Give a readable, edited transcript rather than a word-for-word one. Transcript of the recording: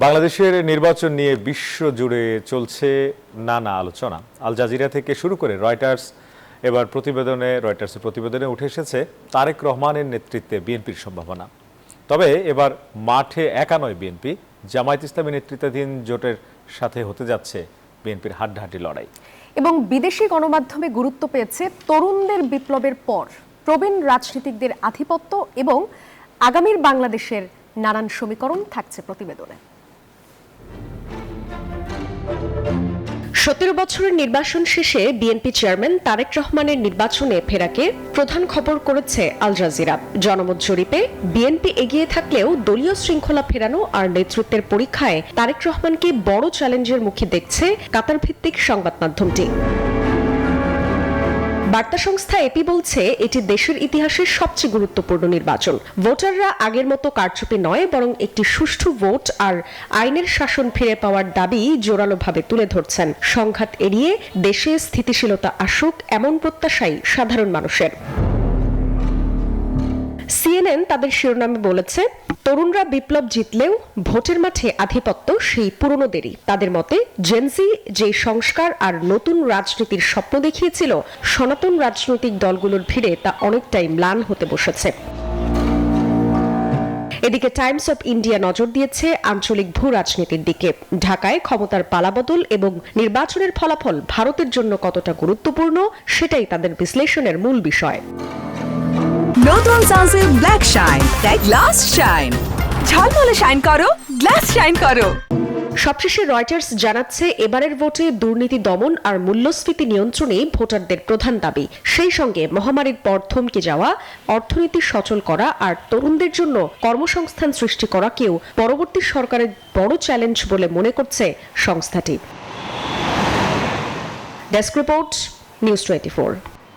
বাংলাদেশের নির্বাচন নিয়ে বিশ্বজুড়ে চলছে নানা আলোচনা। আল জাজিরা থেকে শুরু করে রয়টার্সের প্রতিবেদনে উঠে এসেছে তারেক রহমানের নেতৃত্বে বিএনপির সম্ভাবনা। তবে এবার মাঠে একা নয় বিএনপি, জামায়াত ইসলামী নেতৃত্বাধীন জোটের সাথে হতে যাচ্ছে বিএনপির হাড্ডাহাড্ডি লড়াই। এবং বিদেশি গণমাধ্যমে গুরুত্ব পেয়েছে তরুণদের বিপ্লবের পর প্রবীণ রাজনীতিকদের আধিপত্য এবং আগামীর বাংলাদেশের নানান সমীকরণ থাকছে প্রতিবেদনে। 17 বছরের নির্বাচন শেষে বিএনপি চেয়ারম্যান তারেক রহমানের নির্বাচনে ফেরাকে প্রধান খবর করেছে আল জাজিরা। জনমত জরিপে বিএনপি এগিয়ে থাকলেও দলীয় শৃঙ্খলা ফেরানো আর নেতৃত্বের পরীক্ষায় তারেক রহমানকে বড় চ্যালেঞ্জের মুখে দেখছে কাতার ভিত্তিক সংবাদ মাধ্যমটি। বার্তা সংস্থা এপি বলছে এটি দেশের ইতিহাসের সবচেয়ে গুরুত্বপূর্ণ নির্বাচন। ভোটাররা আগের মতো কারচুপি নয়, বরং একটি সুষ্ঠু ভোট আর আইনের শাসন ফিরে পাওয়ার দাবি জোরালোভাবে তুলে ধরছেন। সংঘাত এড়িয়ে দেশে স্থিতিশীলতা আসুক, এমন প্রত্যাশাই সাধারণ মানুষের। সিএনএন তাদের শিরোনামে বলেছে, তরুণরা বিপ্লব জিতলেও ভোটের মাঠে আধিপত্য সেই পুরনোদেরই। তাদের মতে জেনজি যে সংস্কার আর নতুন রাজনীতির স্বপ্ন দেখিয়েছিল, সনাতন রাজনৈতিক দলগুলোর ভিড়ে তা অনেকটাই ম্লান হতে বসেছে। এদিকে টাইমস অব ইন্ডিয়া নজর দিয়েছে আঞ্চলিক ভূ রাজনীতির দিকে। ঢাকায় ক্ষমতার পালাবদল এবং নির্বাচনের ফলাফল ভারতের জন্য কতটা গুরুত্বপূর্ণ, সেটাই তাদের বিশ্লেষণের মূল বিষয়। নতুন সানসিল্ক ব্ল্যাক শাইন, তাই গ্লাস শাইন। ঝলমলে শাইন করো, গ্লাস শাইন করো। সবশেষে রয়টার্স জানাচ্ছে, এবারের ভোটে দুর্নীতি দমন আর মূল্যস্ফীতি নিয়ন্ত্রণে ভোটারদের প্রধান দাবি। সেই সঙ্গে মহামারীর পর থমকে যাওয়া অর্থনীতি সচল করা আর তরুণদের জন্য কর্মসংস্থান সৃষ্টি করাকেও পরবর্তী সরকারের বড় চ্যালেঞ্জ বলে মনে করছে সংস্থাটি। Desk report, news 24।